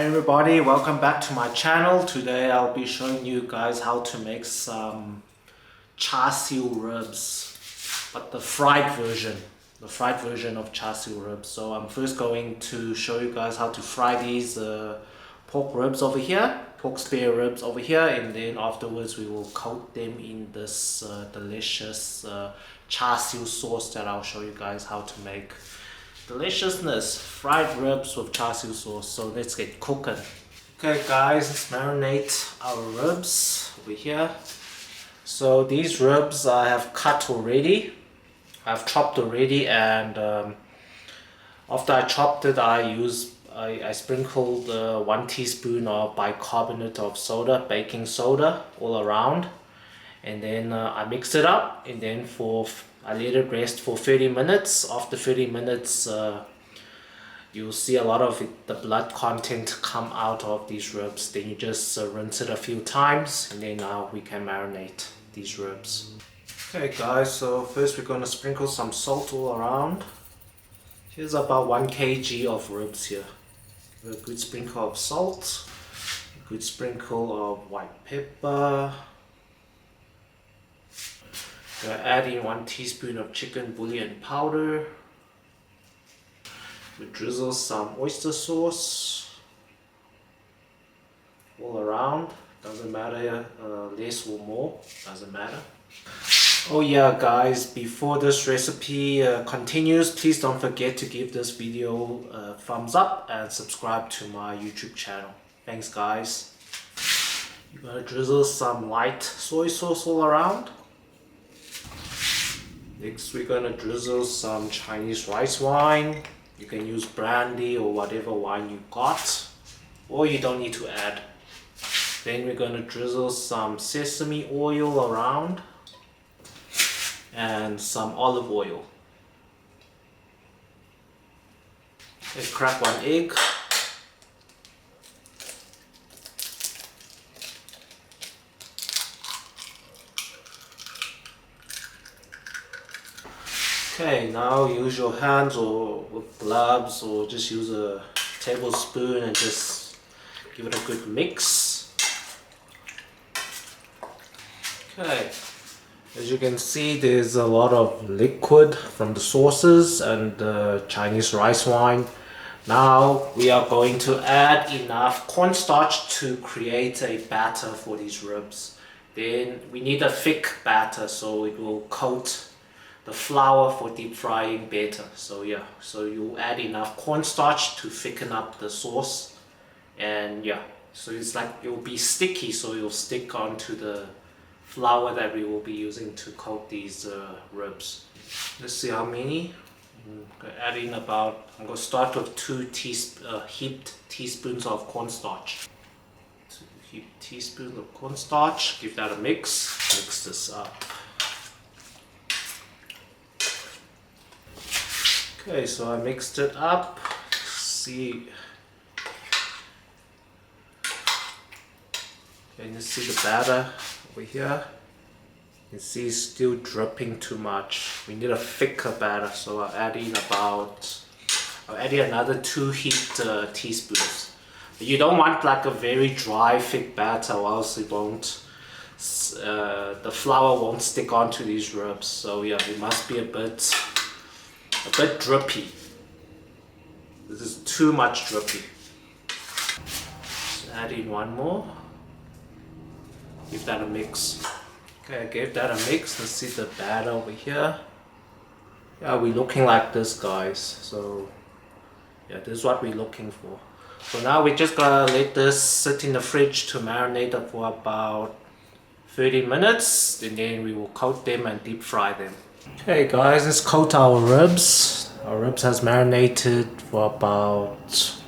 Hi everybody, welcome back to my channel. Today I'll be showing you guys how to make some char siu ribs, but the fried version of char siu ribs. So I'm first going to show you guys how to fry these pork ribs over here, pork spare ribs over here, and then afterwards we will coat them in this delicious char siu sauce that I'll show you guys how to make. Deliciousness, fried ribs with char siu sauce. So let's get cooking. Okay guys, let's marinate our ribs over here. So these ribs I have cut already, I've chopped already, and after I chopped it I sprinkled 1 teaspoon of bicarbonate of soda, baking soda, all around, and then I mix it up, and then I let it rest for 30 minutes. After 30 minutes, you'll see a lot of the blood content come out of these ribs. Then you just rinse it a few times, and then now we can marinate these ribs. Okay guys, so first we're going to sprinkle some salt all around. Here's about 1 kg of ribs here. A good sprinkle of salt, a good sprinkle of white pepper. Add in 1 teaspoon of chicken bouillon powder. We drizzle some oyster sauce all around. Doesn't matter, less or more, doesn't matter. Oh yeah guys, before this recipe continues, please don't forget to give this video a thumbs up and subscribe to my YouTube channel. Thanks guys. You're gonna drizzle some light soy sauce all around. Next we're going to drizzle some Chinese rice wine. You can use brandy or whatever wine you got, or you don't need to add. Then we're going to drizzle some sesame oil around and some olive oil. Okay, crack 1 egg. Okay, now use your hands or with gloves, or just use a tablespoon and just give it a good mix. Okay, as you can see, there's a lot of liquid from the sauces and the Chinese rice wine. Now we are going to add enough cornstarch to create a batter for these ribs. Then we need a thick batter so it will coat the flour for deep frying better. So yeah, so you add enough cornstarch to thicken up the sauce, and yeah, so it's like it will be sticky, so it will stick onto the flour that we will be using to coat these ribs. Let's see how many. I'm going to add in about, I'm going to start with 2 heaped teaspoons of cornstarch. 2 heaped teaspoons of cornstarch, give that a mix, mix this up. Okay, so I mixed it up. See, can you see the batter over here? You can see it's still dripping too much. We need a thicker batter, so I'll add in another 2 heaped teaspoons. You don't want like a very dry thick batter, or else it won't. The flour won't stick onto these ribs. So yeah, it must be a bit drippy. This is too much drippy. Just add in 1 more. Give that a mix. Okay, I gave that a mix. Let's see the batter over here. Yeah, we're looking like this guys. So yeah, this is what we're looking for. So now we're just gonna let this sit in the fridge to marinate it for about 30 minutes, and then we will coat them and deep fry them. Okay guys, let's coat our ribs. Our ribs has marinated for about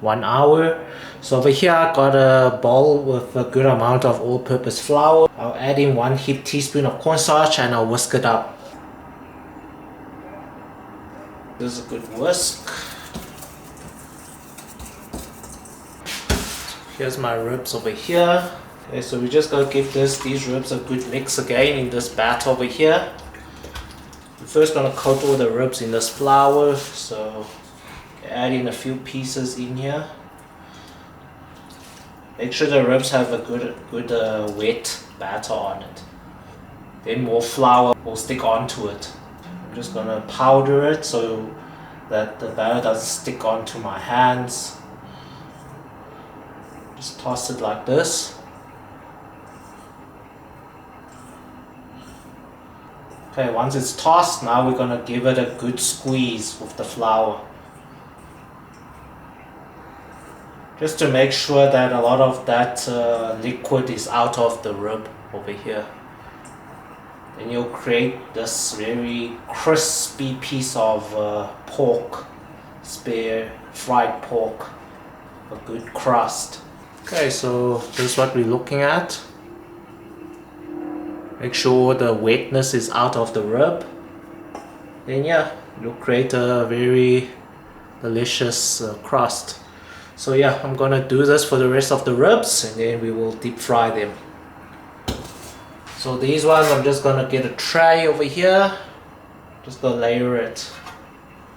1 hour. So over here I got a bowl with a good amount of all-purpose flour. I'll add in 1 heaped teaspoon of cornstarch and I'll whisk it up. This is a good whisk. Here's my ribs over here. Okay, so we're just gonna give these ribs a good mix again in this batter over here. We're first going to coat all the ribs in this flour, so add in a few pieces in here. Make sure the ribs have a good wet batter on it. Then more flour will stick onto it. I'm just gonna powder it so that the batter doesn't stick onto my hands. Just toss it like this. Okay, once it's tossed, now we're gonna give it a good squeeze with the flour. Just to make sure that a lot of that liquid is out of the rib over here. Then you'll create this very crispy piece of pork, spare fried pork, a good crust. Okay, so this is what we're looking at. Make sure the wetness is out of the rib. Then yeah, you'll create a very delicious crust. So yeah, I'm gonna do this for the rest of the ribs and then we will deep fry them. So these ones, I'm just gonna get a tray over here. Just gonna layer it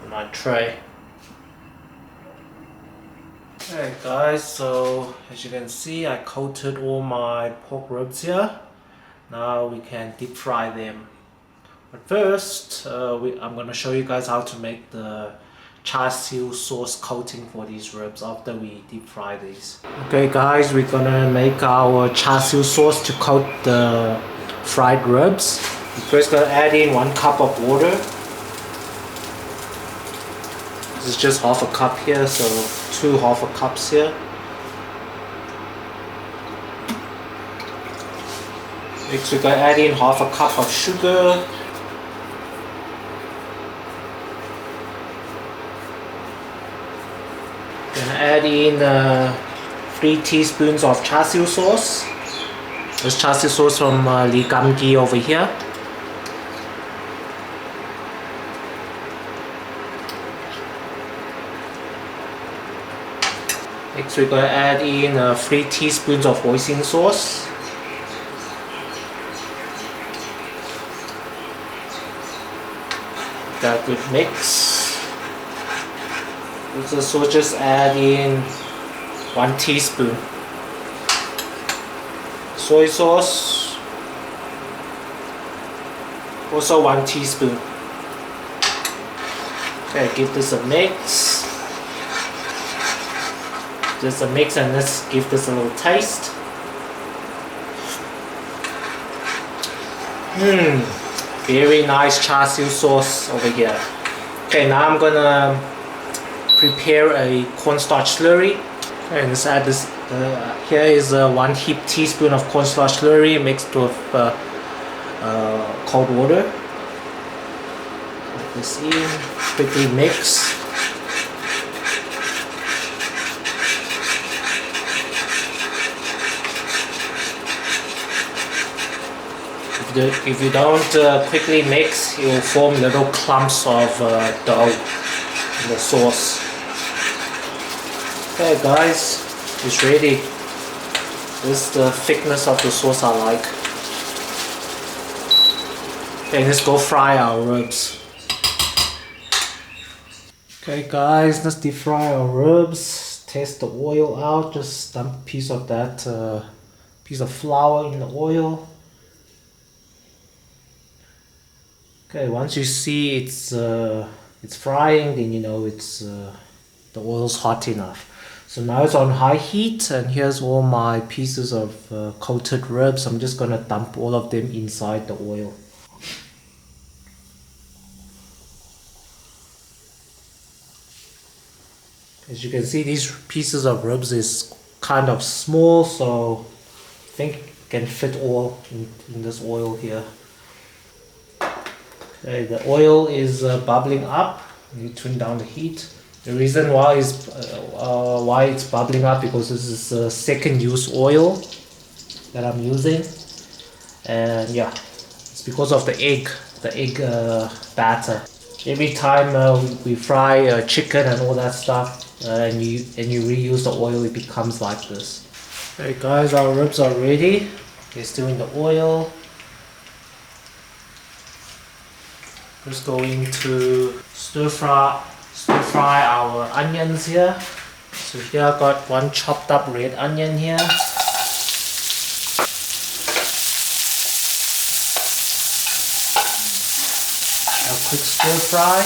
on my tray. Okay guys, so as you can see, I coated all my pork ribs here. Now we can deep fry them. But first, I'm gonna show you guys how to make the Char Siu sauce coating for these ribs after we deep fry these. Okay guys, we're gonna make our Char Siu sauce to coat the fried ribs. We're first gonna add in 1 cup of water. This is just half a cup here, so 2 half a cups here. Next we're gonna add in half a cup of sugar. Gonna add in 3 teaspoons of Char Siu sauce. This Char Siu sauce from Liu G over here. Next we're gonna add in 3 teaspoons of Oyster sauce. That good mix. So just add in 1 teaspoon soy sauce, also 1 teaspoon. Okay, give this a mix. Just a mix, and let's give this a little taste. Very nice Char Siu sauce over here. Okay, now I'm gonna prepare a cornstarch slurry. Okay, let's add this. Here is 1 heaped teaspoon of cornstarch slurry mixed with cold water. Put this in, quickly mix. If you don't quickly mix, it will form little clumps of dough in the sauce. Okay guys, it's ready. This is the thickness of the sauce I like. Okay, let's go fry our ribs. Okay guys, let's deep fry our ribs. Test the oil out. Just dump a piece of that piece of flour in the oil. Okay, once you see it's frying, then you know the oil's hot enough. So now it's on high heat, and here's all my pieces of coated ribs. I'm just gonna dump all of them inside the oil. As you can see, these pieces of ribs is kind of small, so I think it can fit all in this oil here. Okay, the oil is bubbling up. You turn down the heat. The reason why it's bubbling up because this is second use oil that I'm using, and yeah, it's because of the egg batter. Every time we fry chicken and all that stuff, and you reuse the oil, it becomes like this. Okay guys, our ribs are ready. They're still in the oil. Just going to stir fry our onions here. So here I got one chopped up red onion here. A quick stir fry.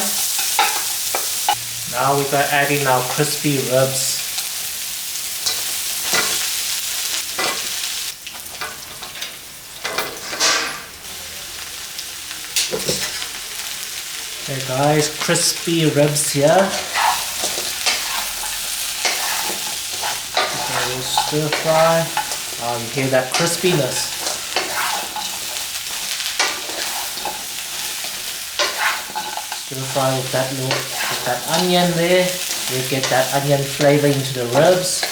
Now we're going to add in our crispy ribs. Okay guys, crispy ribs here. Okay, stir fry. Oh, you hear that crispiness. Stir fry with that onion there. You get that onion flavor into the ribs.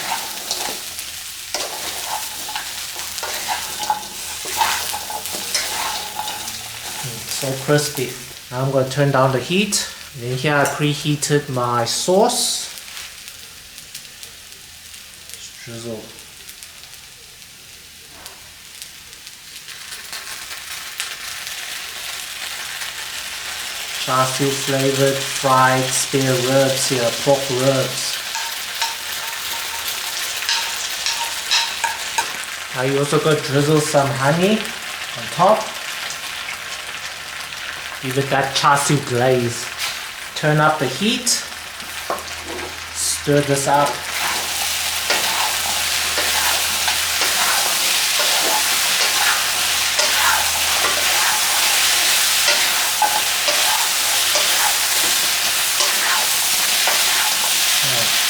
So crispy. Now I'm going to turn down the heat. And then here I preheated my sauce. Just drizzle. Char Siu flavored fried spare ribs here, pork ribs. Now you also got to drizzle some honey on top. Give it that char siu glaze. Turn up the heat. Stir this up.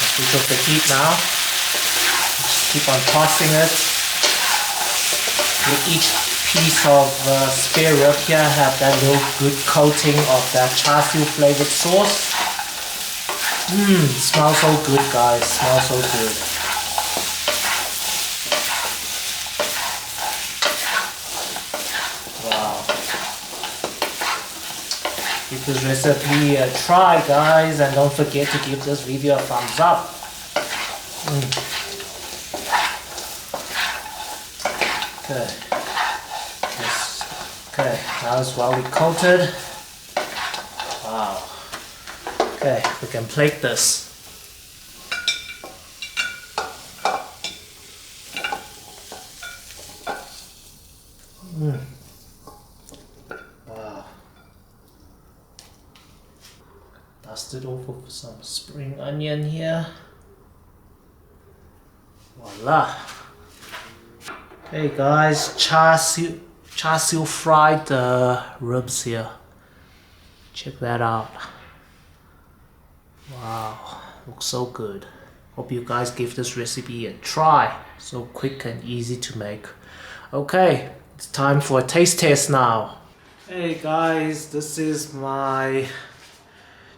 Switch off the heat now. Just keep on tossing it. With each piece of spare rib here have that little good coating of that char siu flavored sauce. Smells so good guys, smells so good. Wow. Give this recipe a try guys, and don't forget to give this video a thumbs up. Okay. Okay, now it's well coated. Wow. Okay, we can plate this. Wow. Dust it over with some spring onion here. Voila. Hey guys, char siu fried ribs here. Check that out. Wow, looks so good. Hope you guys give this recipe a try. So quick and easy to make. Okay, it's time for a taste test now. Hey guys, this is my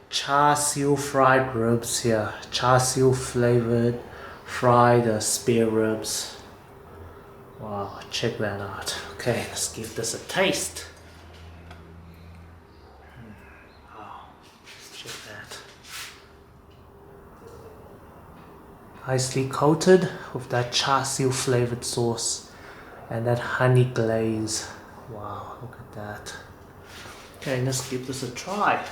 char siu fried ribs here. Char siu flavored fried spare ribs. Wow, check that out. Okay, let's give this a taste. Wow, check that. Nicely coated with that char siu flavored sauce and that honey glaze. Wow, look at that. Okay, let's give this a try.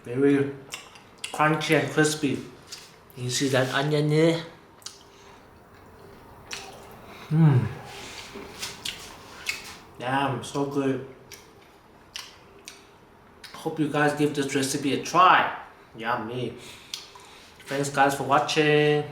Very crunchy and crispy. You see that onion there? Damn, so good. Hope you guys give this recipe a try. Yummy. Thanks guys for watching.